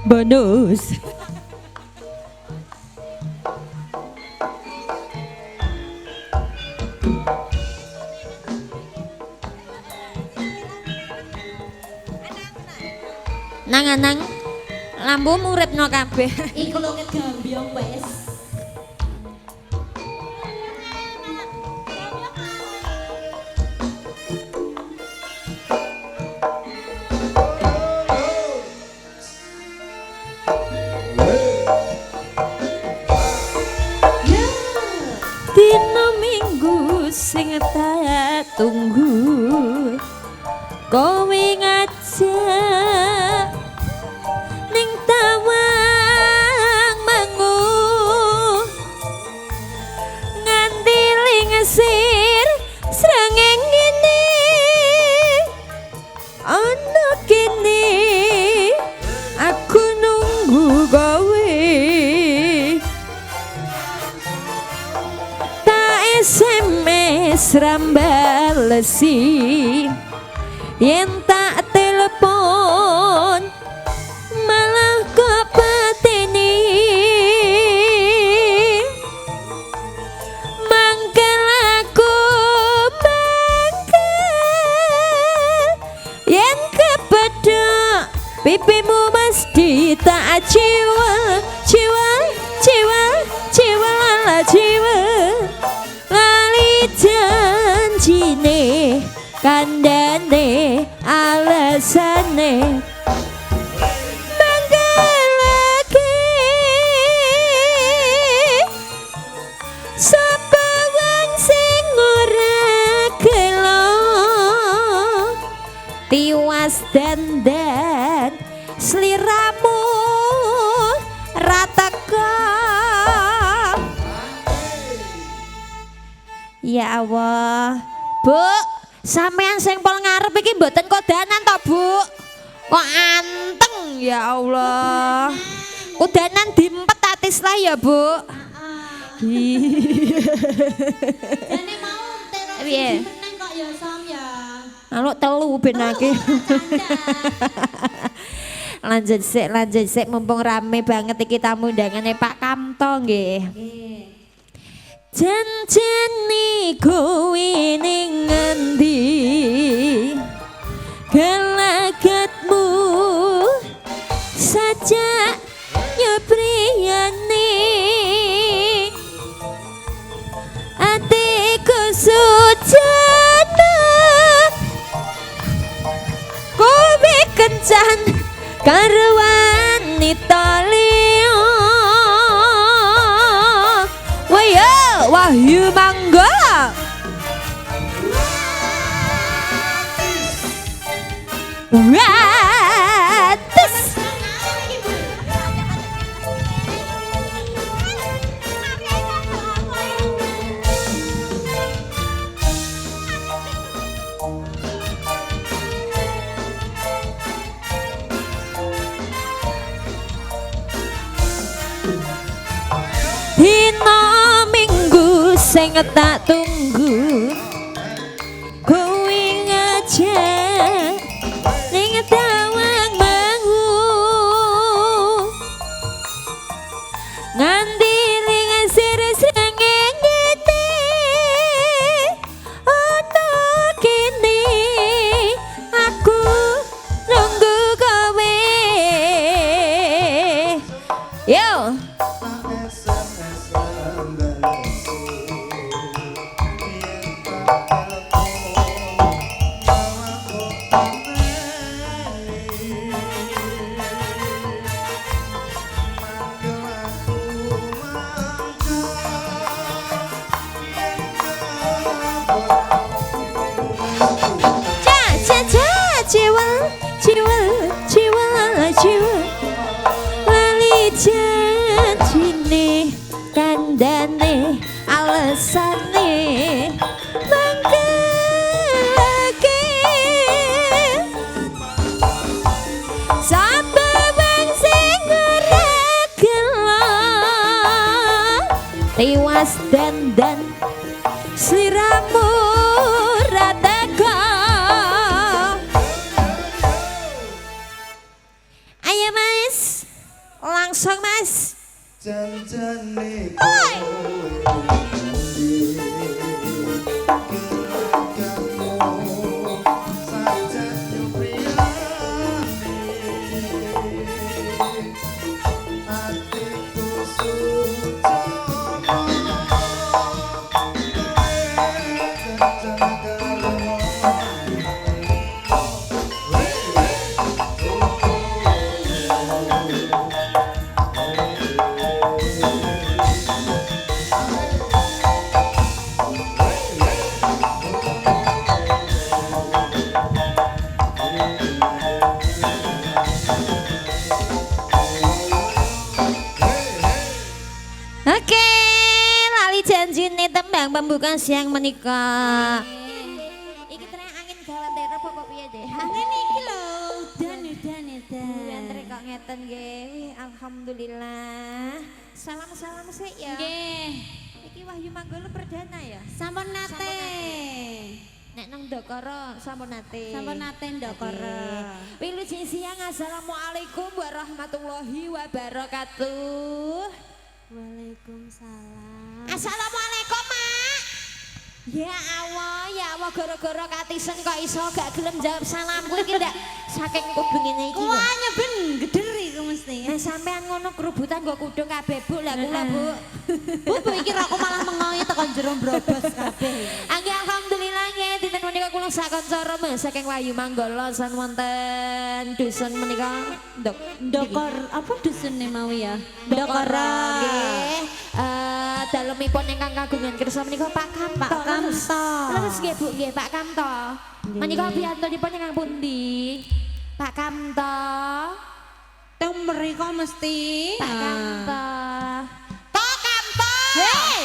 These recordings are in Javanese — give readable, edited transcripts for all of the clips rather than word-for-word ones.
bonus. Nang lambu uripno kabeh. Iku lho kegambyong wes. Dino minggu sing tak tunggu kowe ngajak ning tawang mangu nganti lingsir srengeng ngene ana kene aku nunggu kowe SMS rambalesi yen tak telepon malah kepateni mangkel aku mangkel yen kepedok pipimu mesti tak jiwa jiwa jiwa jiwa lala jiwa lali janjine kandane alasane mangkel lagi sapa wong sing ora gelo tiwas dandan sliramu rataka. Ya Allah, Bu, sampean sing pol ngarep iki mboten kodanan to, Bu? Kok anteng ya Allah. Kodanan diempet atis lah ya, Bu. Jane mau terus Piye? meneng kok ya Som ya. Alok telu ben aki. Lanjut sik mumpung rame banget iki tamu undangane Pak Kamto nggih. Janjane kowe ning ngendi gelagatmu saja nyepriyane atiku sujana kowe kencan karo wanita liya Wahyu Manggala Ratis Dino minggu sing tak tunggu kowe ngajak ning tawang mangu nganti lingsir srengenge ana kene aku nunggu kowe yo. Jiwa lali janjine kandane alesane mangkelake sapa wong sing ora gelo tiwas dandan sliramu rataka. Ayo Mas kosong Mas. Janjane Oi. Oke, lali janji nih tembang pembukaan siang menikah. Iki tren angin gawan daerah apa piye deh? Angin iki lho, udan. Antre kok ngeten nggih. Alhamdulillah. Salam-salam sih ya. Nggih, Iki Wahyu Manggolo perdana ya. sampun nate. Nek nang Ndokoro sampun nate. Sampun nate Ndokoro. Wilujeng siang assalamualaikum warahmatullahi wabarakatuh. Waalaikumsalam. Assalamualaikum Mak. Ya Allah gara-gara katisen kok iso gak gelem jawab salamku iki ndak saking kubengine iki. Wah, nyeben geder iku mesti. Nah sampean ngono kerubutan nggo kudung kabeh Bu lah kula Bu. Bu iki aku malah mengoyo tekan jero brobos kabeh. Angge alhamdulillah nggih dinten menika kula sak kanca reme saking Wahyu Manggolo san wonten dusun menika Ndokor apa dusune mau ya? Ndokoro nggih. Dalemipun ingkang kagungan kersa menika Pak Kamto. Pak Kamto. Terus nggih Bu nggih Pak Kamto. Menika piyantunipun ingkang pundi? Pak Kamto. Teng mriko mesti. Pak Kamto. Pak Kamto. Hei,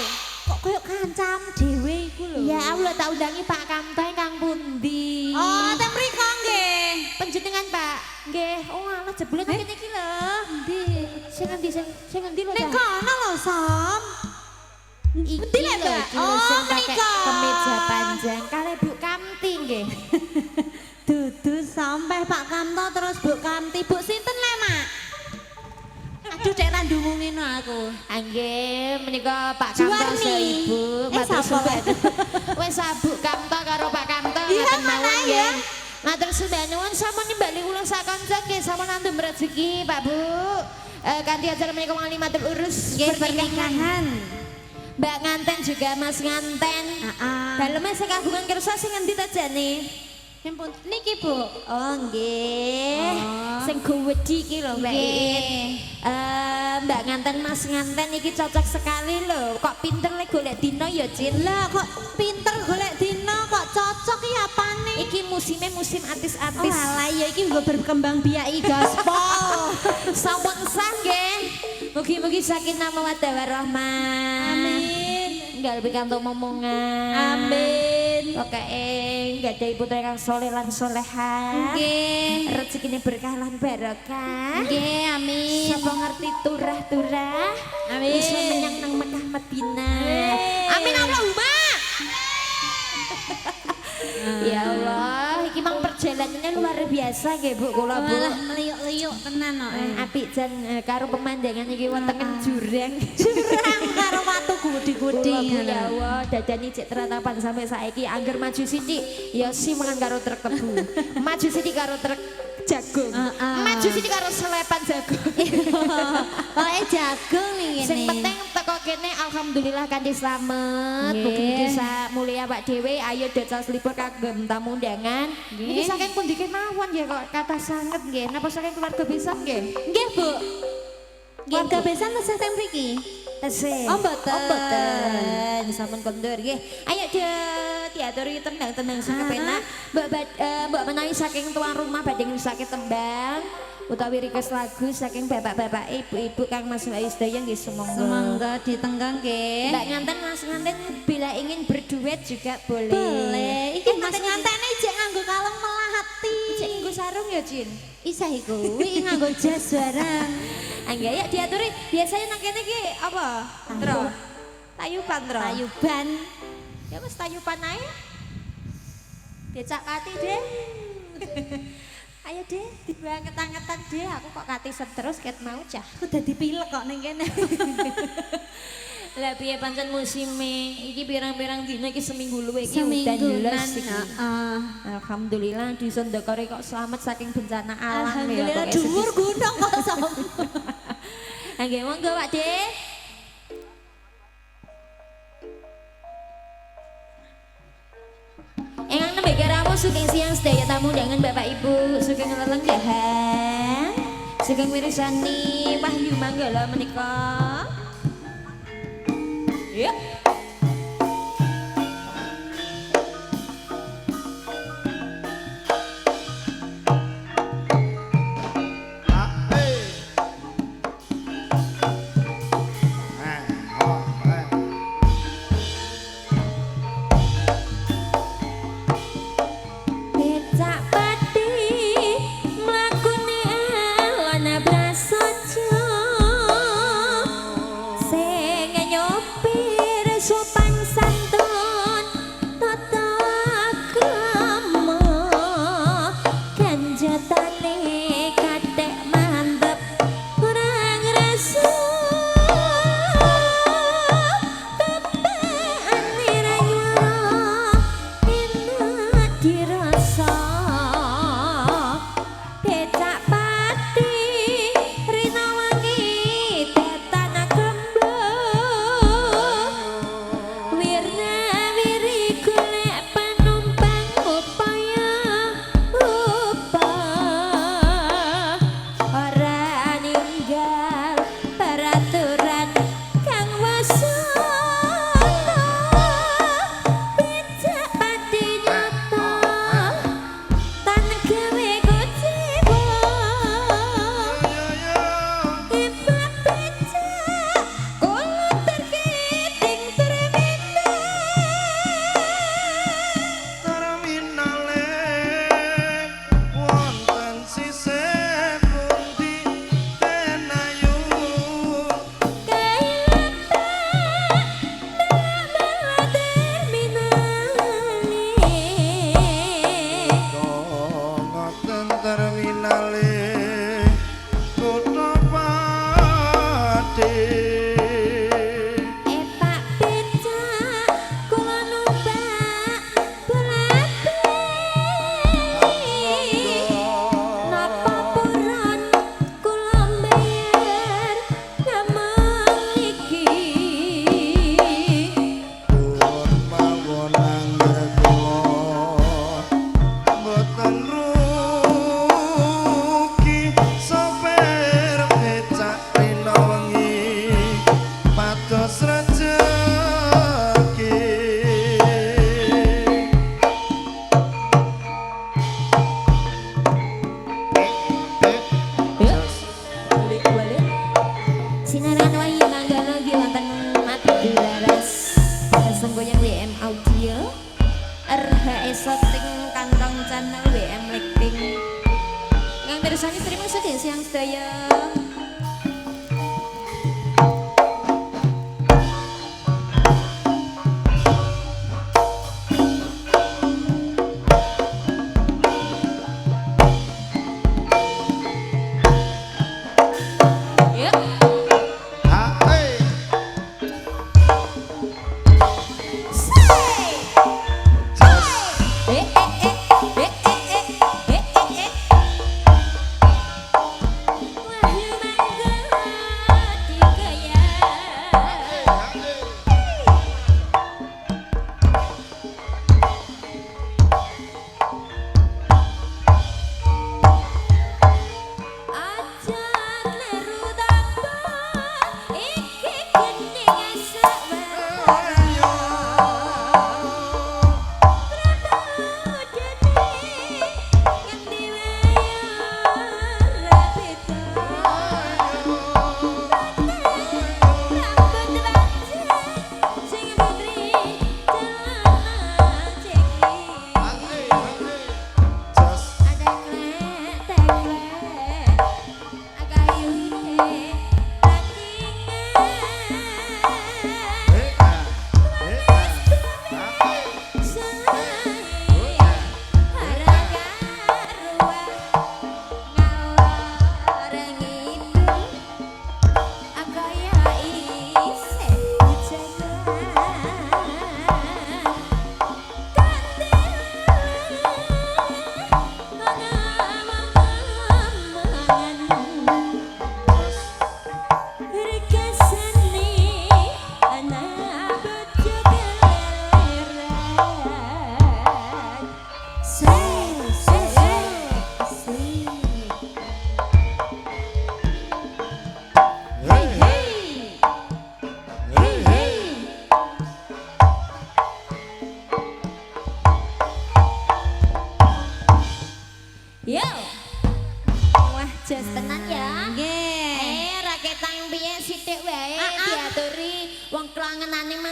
kok koyo kancam dhewe iku lho. Ya Allah tak undangi Pak Kamto ingkang pundi? Oh, teng mriko nggih. Panjenengan Pak. Nggih. Oh alah jebule nang kene iki lho. Endi? Sing endi lho? Ning Dah? kono lho, Sam. Iki Endi lho, lho, Mbak? iki lho Oh, sing pakai menika. kemeja panjang kali Bu Kamti nggih. Dudu sampai Pak Kamto terus Bu Kamti. Bu sinten le, Mak? Aduh, dek ra ndungu ngono aku. Nggih, menika Pak Kamto Juwarni. Ibu. Sapa, Pak? Wis Bu Kamto karo Pak Kamto Iya, ngaten mana mawon ya? nggih. Matur sembah nuwun sampun nimbali kula sak kanca nggih sampun nantu rezeki Pak Bu. Kanthi acara menika wali matur urus Nggih, pernikahan. pernikahan. Mbak Nganten juga Mas Nganten. Heeh. Daleme sing kagungan kersa sing endi ta jane? Simpun niki, Bu. Oh nggih. Oh. Sing gowedi iki lho Mbak Nggih. Iin. Mbak Nganten Mas Nganten iki cocok sekali lho. Kok pinter le golek dino ya, Cin? Lah kok pinter golek dino kok cocok ya apane? Iki musimnya musim Oh artis-artis. alah ya iki nggo berkembang biaki gaspol. Sampun sah nggih. Mugi-mugi sakinah mawaddah warahmah. Amin. Enggal pikantuk momongan. Amin. Pokoke nggadahi putra kang saleh lan salehah. Nggih. Rezekine berkah lan barokah. Nggih, amin. Sapa ngerti turah-turah. Amin. Bisa menyang nang Mekah Madinah. Amin. Amin Allahumma. Ya Allah, iki mang perjalanannya luar biasa nggih Bu kula Bu. Malah meliuk-liuk tenan kok. Apik jan karo pemandangan iki wonten jurang. Jurang karo watu gudi-gudi. Kula Bu ya Allah, dadani cek teratapan sampai saiki angger maju sithik ya simangan karo truk tebu. Maju sithik karo truk jagung. Maju sithik karo selepan jagung. Pokoke jagung iki Sing ngene. penting teko kene alhamdulillah kanthi slamet. Nggih. Mugi-mugi mulia Pak Dewe ayo dodol slipur kagem tamu undangan. Niki Nggih. saking pundi kemawon ya kok kata sanget nggih. Napa saking keluarga pisan nggih? Nggih, Bu. Warga besan tesih teng mriki. Tesih. Oh, mboten. Oh, mboten. Sampun kondur nggih. Ayo diaturi tendang-tendang sing kepenak. Mbak menawi saking tuan rumah badhe ngrusake tembang utawi request lagu saking bapak-bapak ibu-ibu Kang Mas Mbak Isdaya nggih semonggo. Semoga ditenggang nggih. Mbak Nganten Mas Nganten bila ingin berduet juga boleh. Boleh. Iki Mas Mas ngantene ijek nganggo kalung melati. Cek nggo sarung ya, Jin. Isah iku, wi nganggo jas barang. Angga ya diaturi. Biasanya nang kene iki apa? Tro. Tayuban, Tro. Tayuban. Ya wis tayuban ae. Becak kati deh. Ayo deh, dibawa ketangetan deh. Aku kok katisan terus ket mau cah. Aku udah dipilek kok ning kene. Lah piye pancen musime iki pirang-pirang dina iki seminggu luwih iki Semingguan, udan jelas iki. heeh. Alhamdulillah dusun Ndokore kok selamat saking bencana alam ya. Alhamdulillah pokoknya dhuwur sedih. gunung kok sombong. Nggih monggo Pak De. Engang nembe karamu sugeng siang sedaya tamu dengan Bapak Ibu sugeng lelenggahan. Sugeng mirsani Wahyu Manggala menika. Yuk. Becak pati mlakune alana prasaja sing nyopir sopan santun tata krama kanjatane kathek mantep ora ngrasa teteane ra nyuara enak dirasa becak pati rina wangi tetana kembang wirna wiri golek penumpang upaya ora ninggal peraturan kang wasana becak pati nyata tan gawe kecewa hebat becak kula terkiting Terminale wonten sisih pundi tenayun ngoten terminale kutha Pati Epak becak kula numpak bolak-balik napa puran kula mbayar namung iki pun mawon angger kula boten rugi sopir becak rina wengi pados rejeki balik sinaran wahyu manggala nggih wonten mati dilaras sesungguhnya WM Audio RHS Shooting Kantong Channel WM Lighting yang terusannya terima kasih siang sedaya. Yuk. Hai Wahyu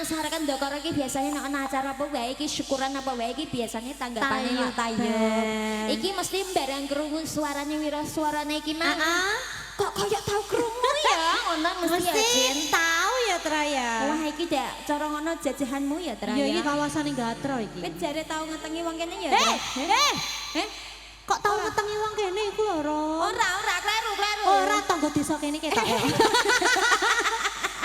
masyarakat Ndokoro iki biasanya nek ana acara apa wae iki syukuran apa wae iki biasanya tanggapane Tayub, tayub. Ben. Iki mesti bareng krungu suarane Wira suarane iki mah. Heeh. Kok kayak tau krungu ya? Ngono mesti ya, Jin. Mesti tahu ya Tra ya. Wah iki dak cara ngono jajahanmu ya, Tra Ya ya. iki kawasane Gatro iki. Kowe jare tau ngetengi wong kene ya? Kok tau ngetengi wong kene iku lho, Ron? Ora kleru. Ora tangga desa kene ketok.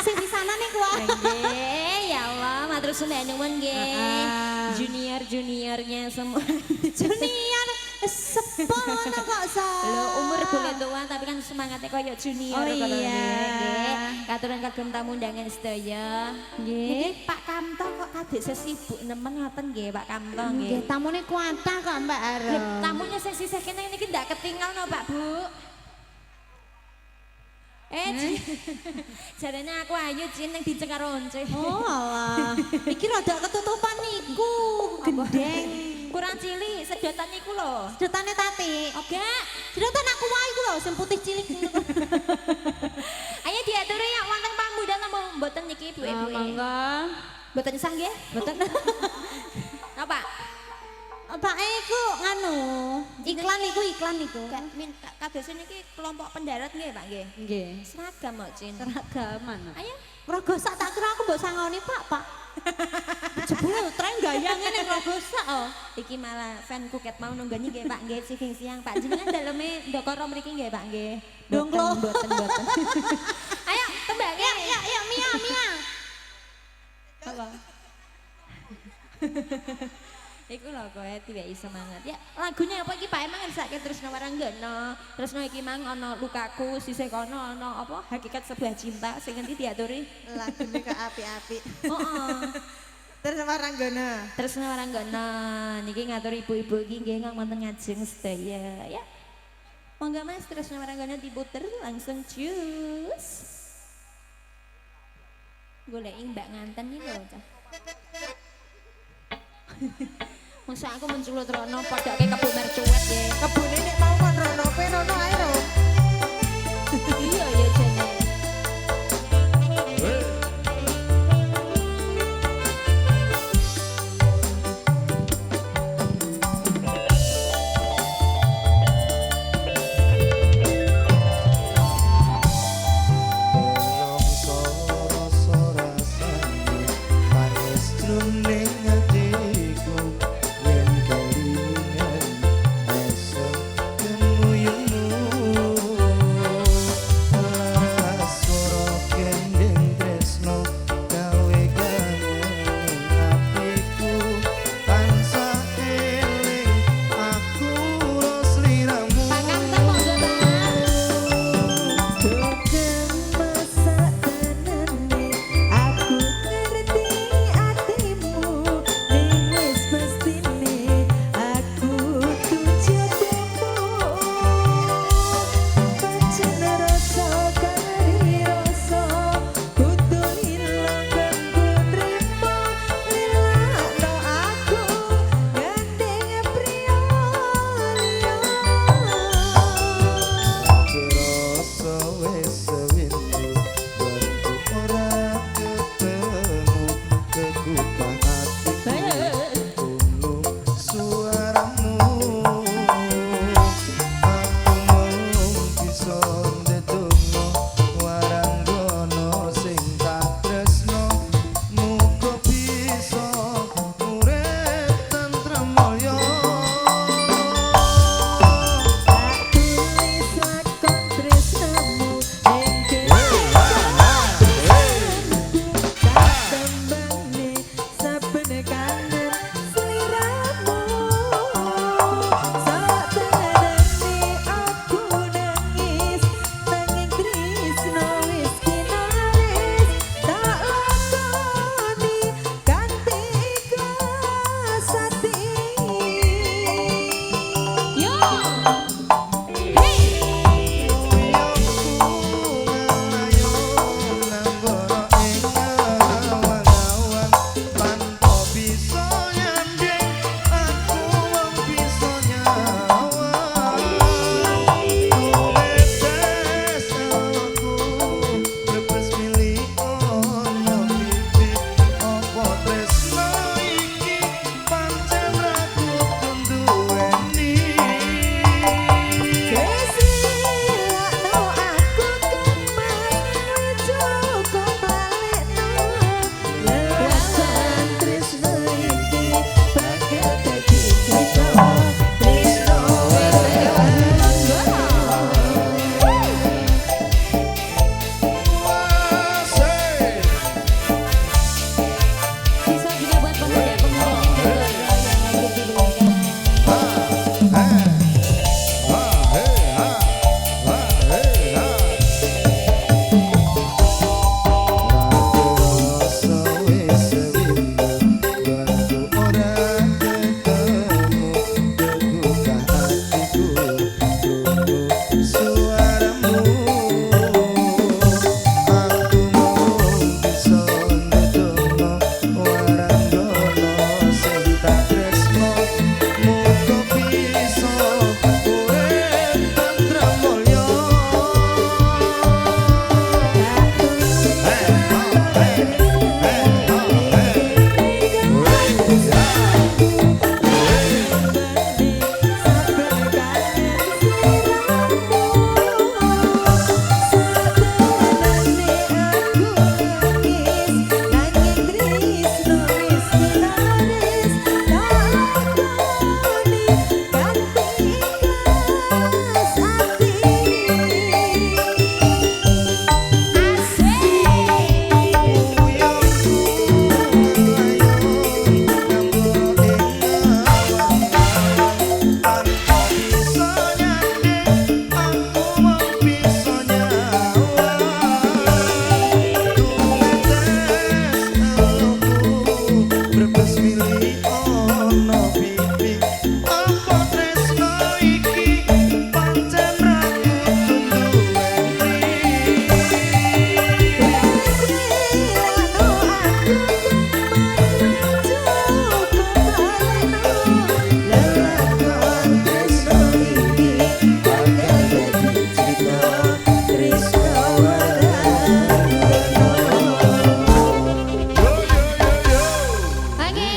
Sing di sana nih kuwi. Nggih, ya Allah, matur nuwun nggih. Junior-juniornya semua. Junior sepono kok so. Lho, umur boleh tua tapi kan semangatnya koyo junior Oh kalau iya. nggih. Katuran kagem tamu undangan sedaya. Nggih. Pak Kamto kok kadek sesibuk nemen ngoten nggih, Pak Kamto nggih. Nggih, tamune kuatah kok Mbak Aro. Lho, tamunya sing sisih kene niki ndak ketinggal no, Pak Bu. Jarene aku ayu Cin yang dicekar once. Oh alah. Iki rada ketutupan niku. Gendeng. Kurang cilik sedotan niku lho. Sedotane Tati. Oke. Sedotan aku wae iku lho sing putih cilik. Ayo diaturi ya wonten pambudan napa mboten niki ibu-ibu. Monggo. Mboten sang nggih? Mboten. Apa? Pak iku nganu, iklan niku. Kados niki kelompok pendarat nggih, Pak nggih. Nggih. Seragam kok, Cin. Seragaman. Ayo. Rogosak tak kira aku mbok sangoni Pak. Jebul tren gaya ngene rogosak oh. Iki malah fan kuket mau nunggani nggih, Pak nggih siang Pak. Jenengan daleme Ndokoro mriki nggih, Pak nggih. Dongklo. Mboten. Ayo, tembak ya. Ya, Mia. Apa? Iku lho kowe diweki semangat. Ya, lagunya apa iki Pak emang ngersake Tresno Waranggana. Tresno iki mang ana lukaku, sisih kono ana apa? Hakikat sebuah cinta sing ngendi diaturi? Lagune kok apik-apik. Heeh. Terus Waranggana. Tresno Waranggana niki ngatur ibu-ibu iki nggih wonten ngajeng sedaya ya. Monggo Mas Tresno Waranggana diputer langsung cus. Goleki Mbak Nganten iki lho, Cah. Masa aku menculut rono padake kebun mercuet ya. Kebune nek mau kon rono, kowe rono ae ro. Iya ya jane. Bolong soro-soro rasane manis jroning atiku yen kelingan esok kemuyunmu soro kendeng tresno gawe kangen atiku tansah eling aku ros liramu Bukan masa tenane, aku ngerti hatimu.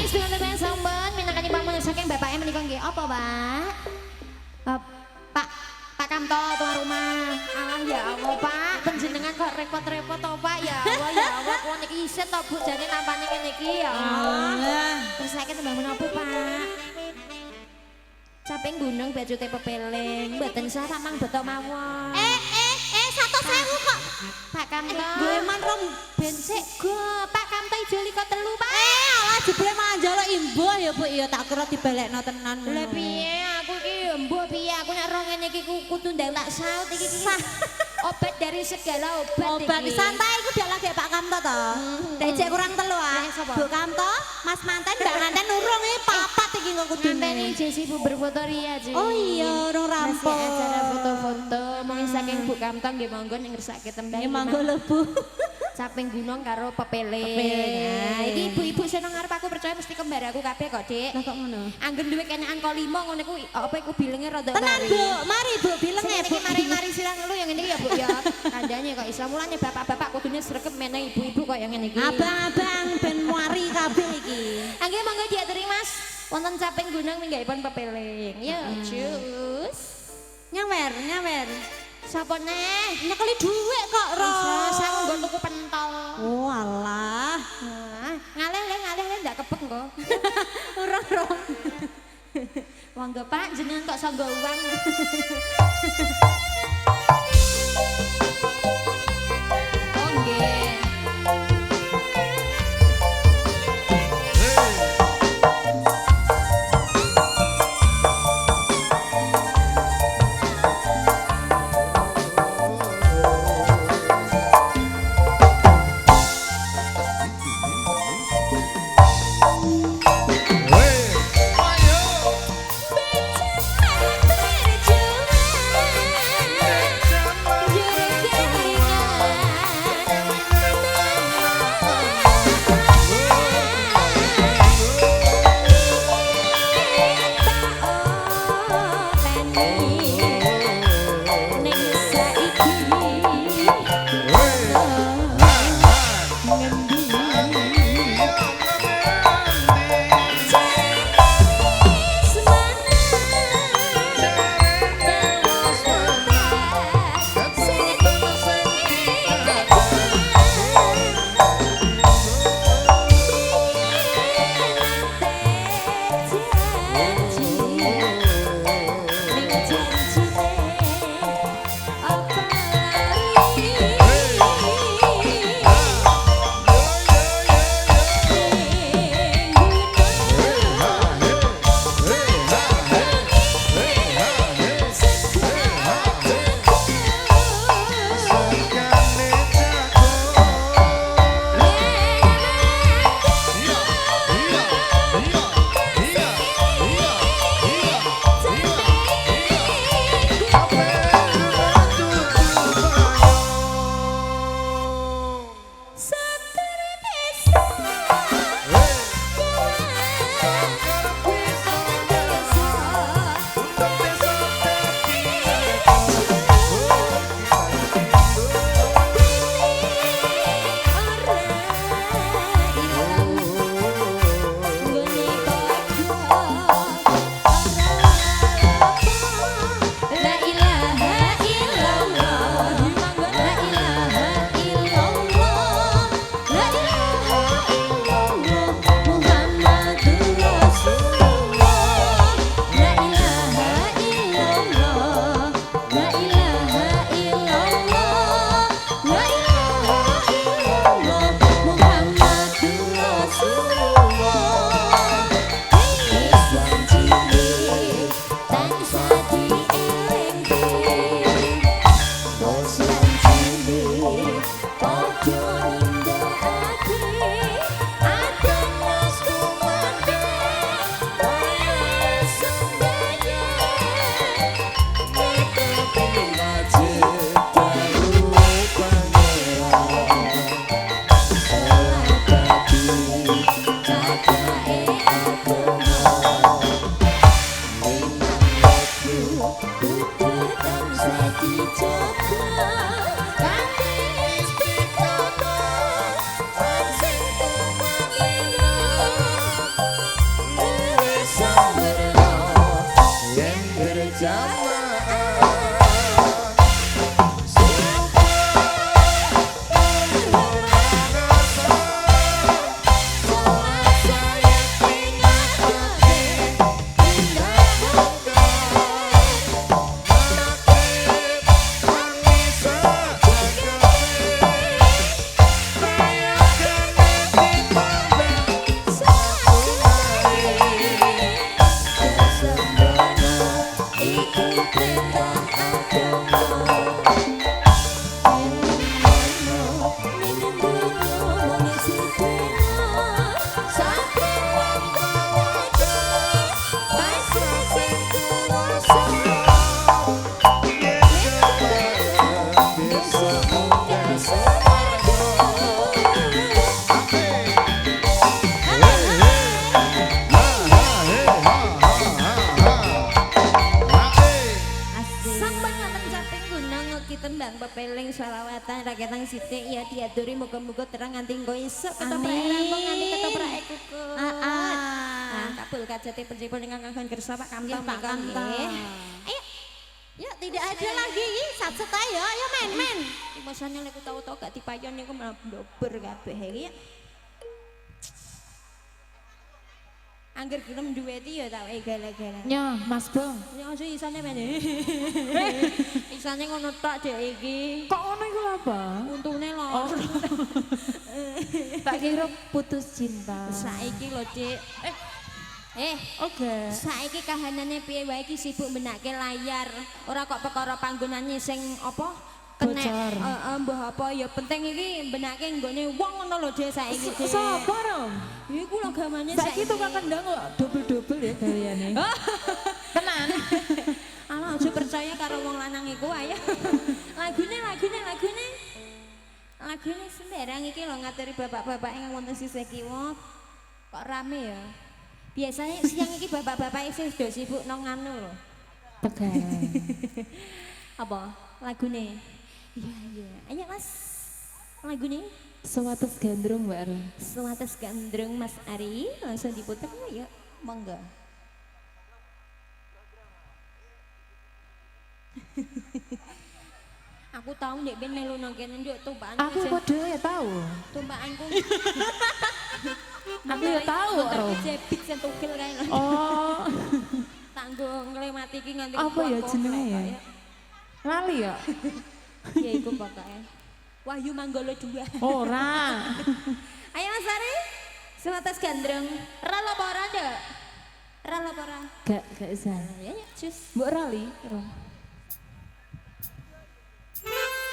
sedulur yang sampun minangkani pamunut saking bapake menika nggih apa, Pak? Pak Kamto tuan rumah. Alah ya Allah, Pak. Panjenengan kok repot-repot to, Pak? Ya Allah, ya Allah. Kuwi niki isin to, Bu. Jane nampane ngene iki ya Allah. Terus saiki tembang menapa, Pak? Caping gunung bajute pepeling, mboten sah tamang beto mawon. 1.000 kok. Pak Kamto. Gue man rom Bensik go, Pak Kamto ijo liko telu, Pak. alah jebule malah njaluk imbuh ya Bu ya tak kira dibalekno tenan. Lah piye aku iki mbuh piye aku nek ro ngene iki kudu ndang tak saut iki obat dari segala obat iki. Santai iku dia lagi Pak Kamto to. Dejek kurang telu ah. Bu Kamto, Mas Manten, Mbak Manten urung iki papat iki kok kudune. Ngenteni Jesi Bu berfoto ria Ju. Oh iya, urung Masih rampung. acara foto-foto mong saking Bu Kamto nggih monggo ning ngersake tembang. Ini manggo lho Bu. Caping gunung karo pepeling. Pepeling. Nah, iki ibu-ibu seneng ngarep aku percaya mesti kembar aku kabeh kok, Dik. Lah kok ngono? Angger duwe kenekan kok 5 ngono ku apa iku bilenge rada Tenan Bu, mari Bu bilenge Sing Bu. iki mari-mari silang lu yang ini ya Bu ya. Kandhane kok Islam mulane bapak-bapak kudune sregep meneh ibu-ibu kok yang ngene iki. Abang-abang ben mari kabeh iki. Angge monggo diaturi Mas. Wonten caping gunung minggahipun pepeling. Ya, cus. Nyawer. Sapa neh? Nyekeli dhuwit kok Ro. Saya nggon tuku pentol. Oh alah. Nah, ngalih ndak kepek kok. Urung. Monggo Pak, jenengan kok sanggo uang. Oh nggih. Hey, ayo. selawatan rakyat sithik ya diaturi muga-muga terang nganti engko esuk ketoprak Amin. rampung nganti ketoprak kuku. Ah. Kabul kajate penjipun ingkang kagem kersa Pak Kamto Nggih, Pak menika Kamto. nggih. Ayo. Ya tidak ada lagi. Sat-set ayo, ayo men. Masane lek tau-tau gak dipayon niku malah blobor kabeh iki ya. Angger gelem duweti ya tak wae gala-gala. Nyo, Mas Bong. Ya aja isane men. Isane ngono tok dek iki. Kok ngono iku apa? Untune lho. Tak kira putus cinta. Saiki lho, Dik. Oke. Saiki kahanane piye wae iki sibuk benake layar. Ora kok perkara panggonane sing apa? Kenek. Bocor. Mbah apa ya penting iki benake nggone wong ngono lho, Dik, saiki, Dik. Sopo Rom? Iku lho gamane Saiki tukang kendang kok double-double ya gaweane. Tenan. Ala aja percaya karo wong lanang iku ayo. Lagune sembarang iki lho ngaturi bapak-bapak ingkang wonten sisih kiwa. Kok rame ya? Biasanya siang iki bapak-bapak isih do sibuk nang anu lho. Pegang. Apa? Lagune. Iya. Ayo Mas. Lagune Sewates gandrung Mbak Rom. Sewates gandrung Mas Ari langsung diputer ya. Monggo. Aku tahu nek ben melu nang kene nduk tumpakan. Aku padha ya tahu. Tumpakanku. Aku ya tahu, Rom. Jebit sing tugel kae lho. Oh, Tanggo nglemati iki nganti apa ya jenenge ya? Lali ya? Ya iku pokoke. Wahyu Manggolo 2. Ora. Ayo Mas Ari. Sewates gandrung. Ral apa ora, Nduk? Ral apa ora? Gak usah. Ya ya, cus. Mbok rali, Rom. Hey!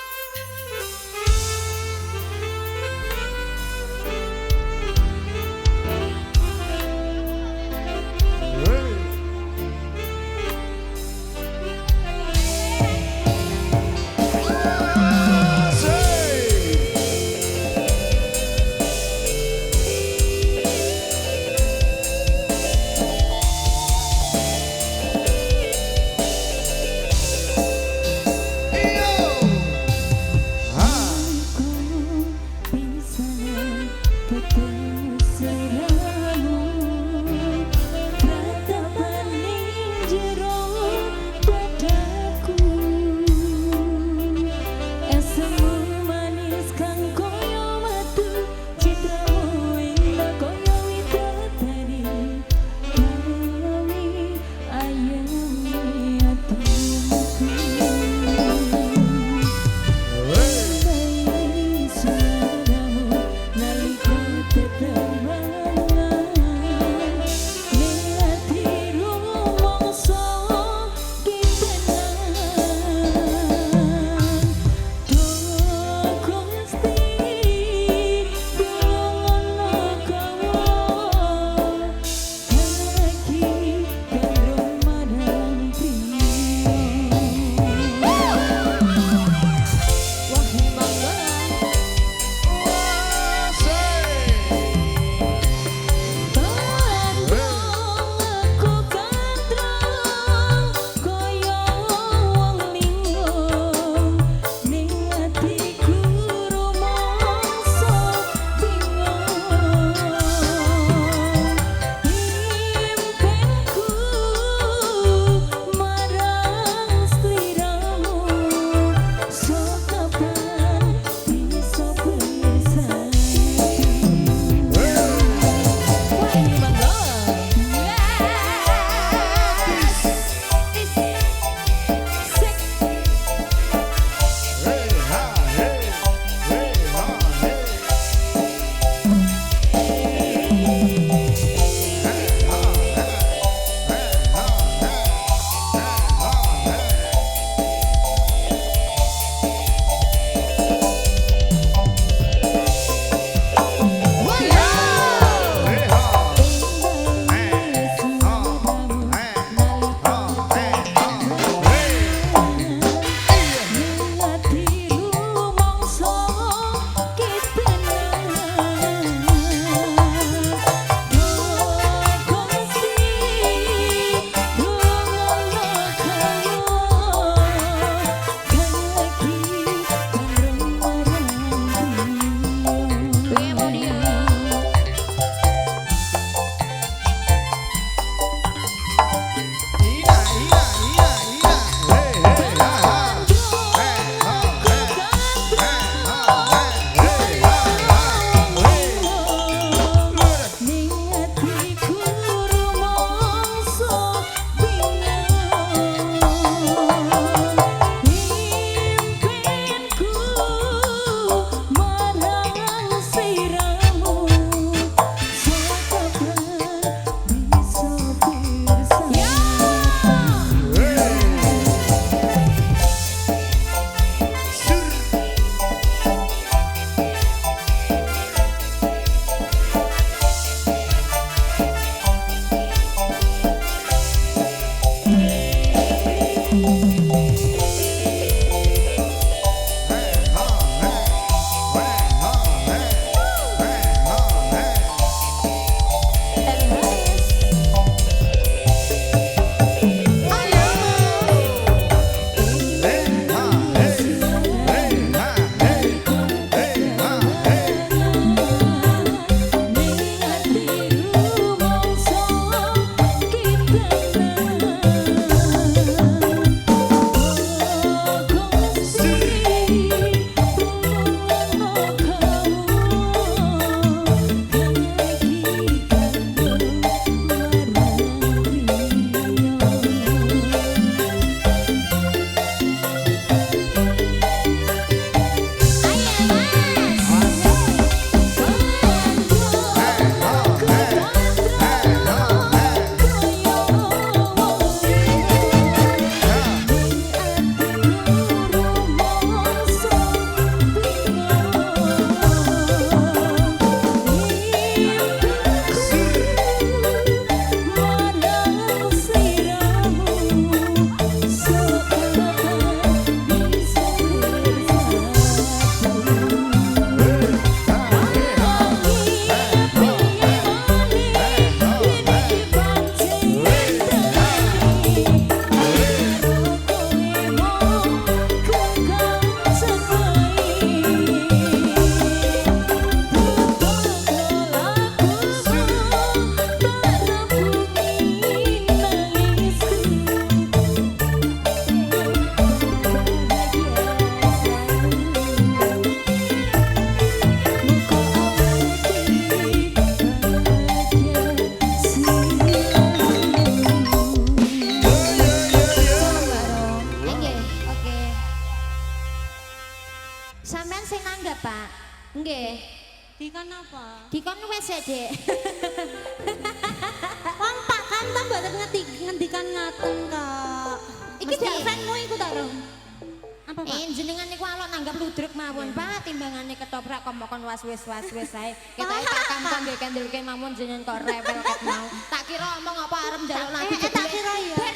Jenengan niku alok nanggap ludruk mawon, Pak. Timbangane ketoprak komokon wis ae. Ketoke Pak Kamto nggih kendhelke mawon jenengan kok rewel ket mau. Tak kira omong apa arep njaluk lagu tak kira ya. Bar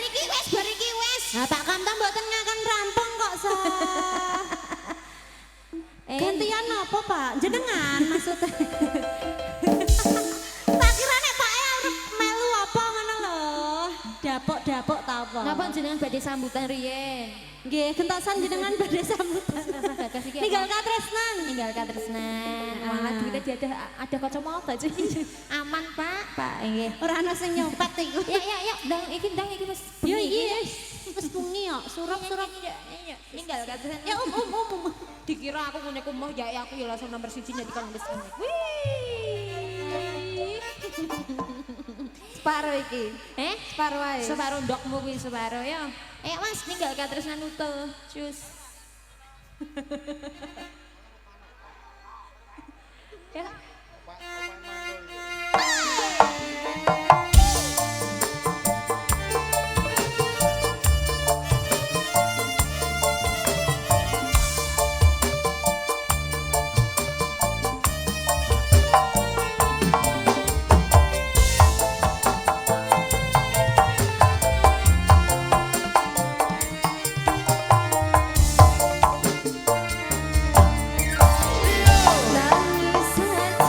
iki wis. Nah, Pak Kamto mboten ngakan rampung kok, Sah. Gantian apa, Pak? Jenengan maksudnya. Tak kira nek Pak arep melu apa ngono lho. Dapuk-dapuk ta apa? Napa jenengan badhe sambutan riyen? Nggih, gentasan jenengan badhe sambutan. Tinggal katresnan. Tinggal katresnan. Malah duitnya ada kacamata aja. Aman, Pak. Pak, nggih. Ora ana sing nyopet iku. Ya, ndang iki wis. Yo iya. Wis bengi kok, surup-surup. Tinggal katresnan. Ya Dikira aku ngene kumoh ya aku ya langsung nomor 1 jadi kon wis ini. Separo iki. Separo wae. Separo ndokmu kuwi separo ya. Mas ninggal katresnan utuh. Cus. Ya. Nangis hati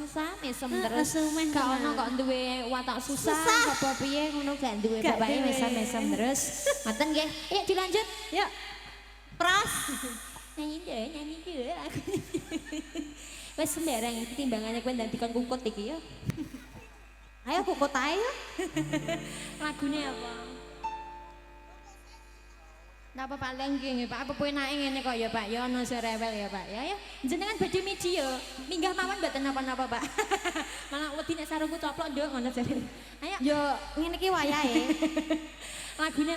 susah mesem terus. Sumeh Gak ono tenan. kok duwe watak susah, Susah. apa piye ngono gak duwe Gak bapake duwe. mesem-mesem terus. Ngoten nggih. Yuk dilanjut. Yuk. Pros. Nyanyi deh aku. Wes sembarang iki timbangannya kowe ndang dikon kukut iki ya. Ayo kukut ae. Lagune apa? Napa Pak Lengki nggih Pak, apa penake ngene kok ya Pak, ya ono serewel ya Pak, ya. Jenengan badhe miji ya, minggah mawon mboten napa-napa Pak. Malah wedi nek sarungku coplok nduk ngono jare. Ayo, Yo ngene iki wayahe. lagune.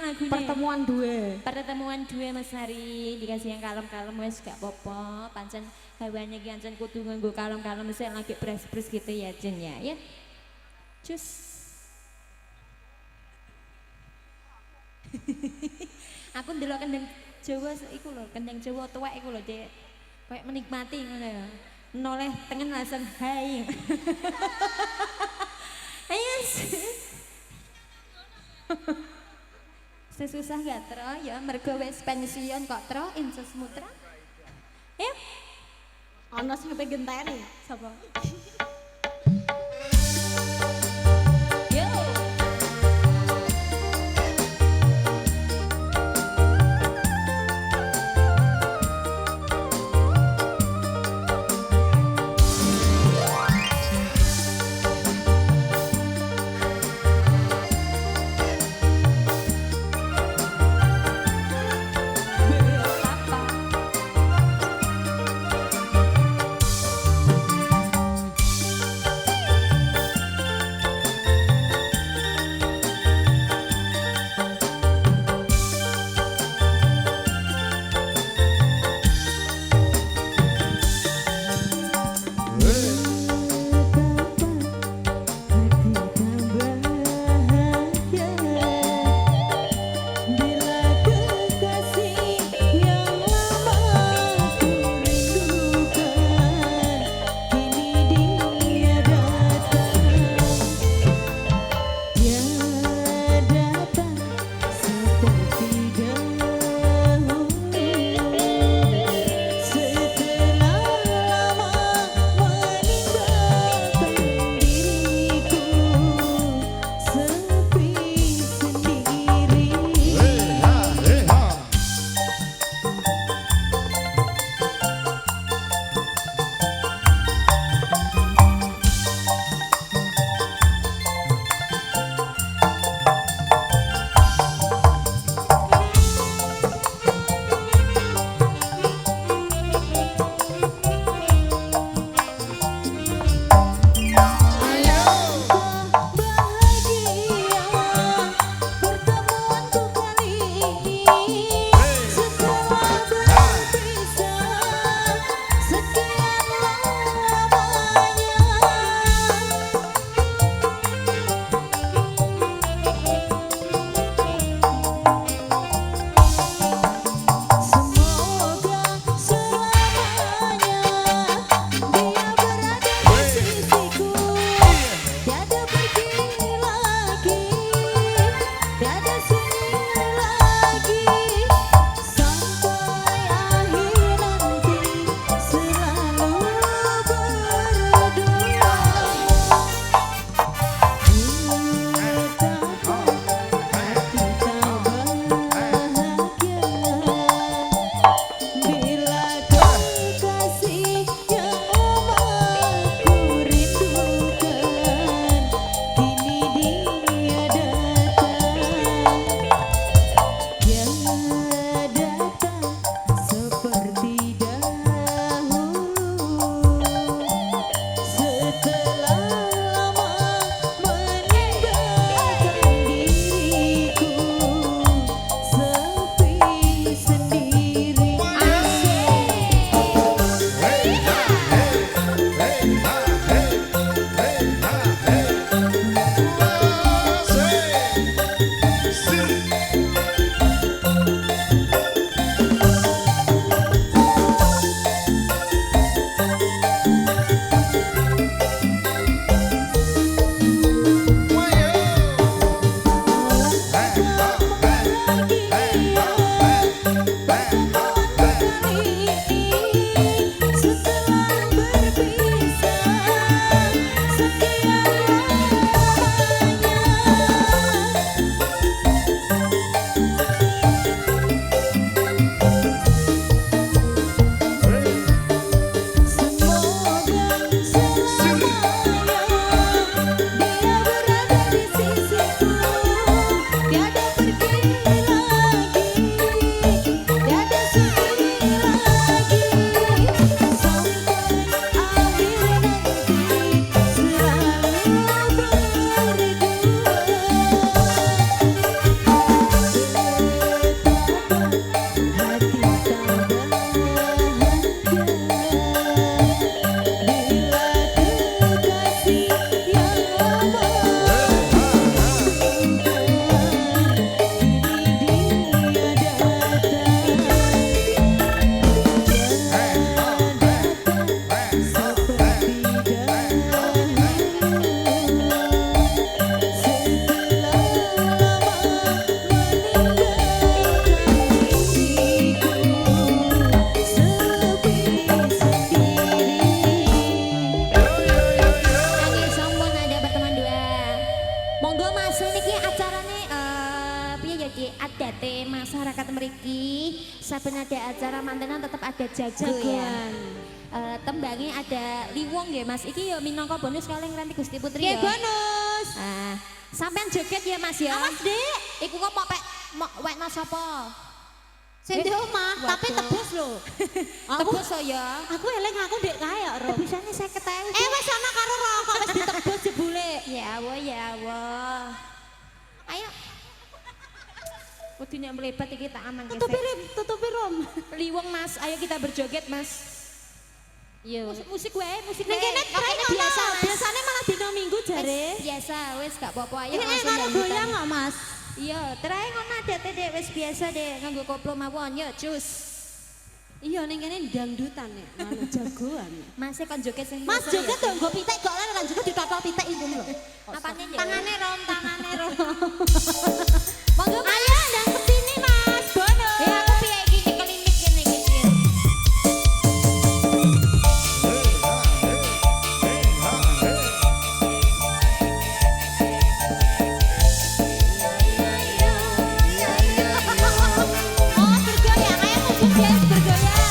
Pertemuan Dua Mas Hari, dikasih yang kalem-kalem wes gak apa-apa. Pancen hawanya ki ancen kudu nganggo kalem-kalem sik lagi pres-pres gitu ya Jen ya. Cus. Aku ndelok kendang Jawa iku lho, kendang Jawa tuwek iku lho, Dek. Kayak menikmati ngono ya. Noleh tengen langsung hai. Ayo. Sesusah gak tro ya, mergo wis pensiun kok tro insus mutra. Ayo. ono sing genteni. Sapa? Yo. adate masyarakat mriki saben ada acara mantenan tetap ada jago ya. Tembangnya ada liwong ya Mas. Iki ya minangka bonus kalian ngeranti Gusti Putri ya. Bonus. Sampean joget ya Mas ya. Awas, Dik. Iku kok mau wekno sapa? Sing di omah, tapi tebus lho. Tebus so ya. Aku eling aku ndek kae kok, Ro. Tebusane 50.000. Wis ana karo rokok wis ditebus jebule. Ya Allah, ya Allah. Ayo. Kudunya melebat iki tak aman Tutupi rom. Liwong Mas, ayo kita berjoget Mas. Yo. Musik wae, musik Ning kene biasa. Biasane malah dino Minggu jare. Biasa, wis gak apa-apa ayo Ini langsung karo nyanyikan. goyang kok, Mas. Iya, terae ngono adate Dek, wis biasa Dek, nganggo koplo mawon, yo cus. Iya ning kene dangdutan ya, anu jagoan. Mas kon joget sing Mas joget dong, nggo pitik kok lan joget ditotol pitik iku lho. Apane ya? Tangane rom. Monggo ayo ndang kesini Mas, bonus. Ya aku piye iki kelimit kene iki piye? Oh, bergoyang, ayo mumpung guys bergoyang.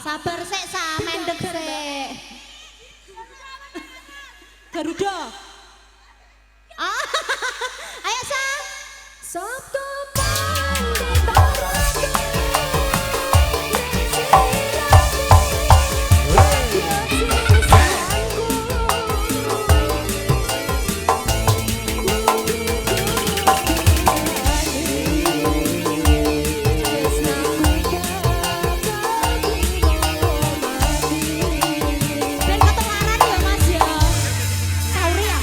Sabar sik sa mendem sik. Garuda. Ayo sa. Sabtu pandi barang. Ben ketularan ya Mas ya. Sauri ya.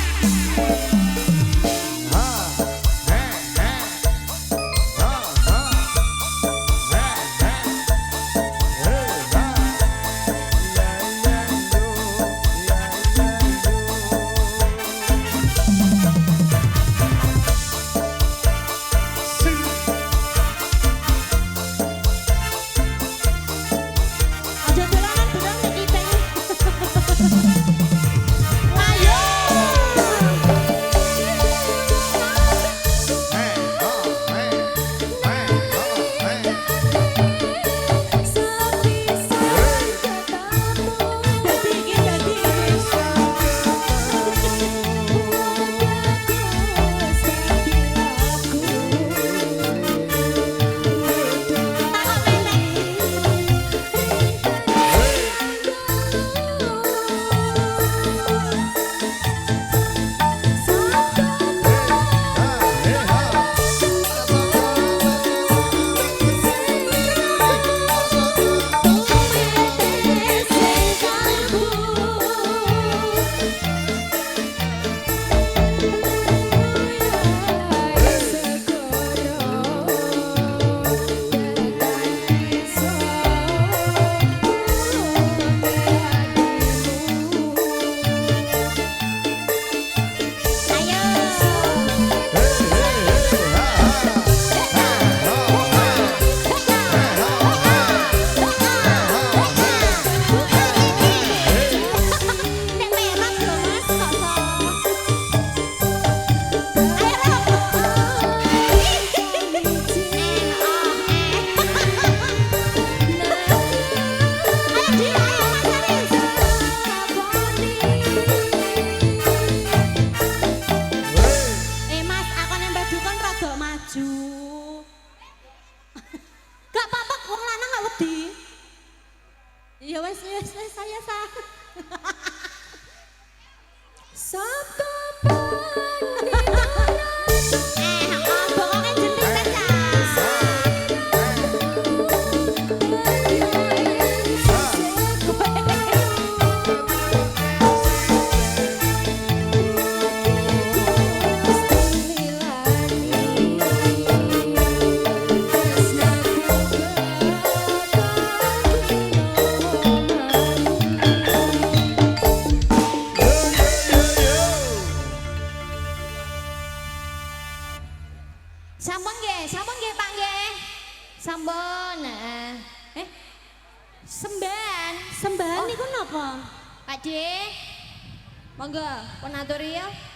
wis saya sah. Sabtu Bokongnya jentik saja. Sampun nggih Pak nggih. Sampun. Semban. Sembahan niku napa? Pak D. Monggo pun aturi ya.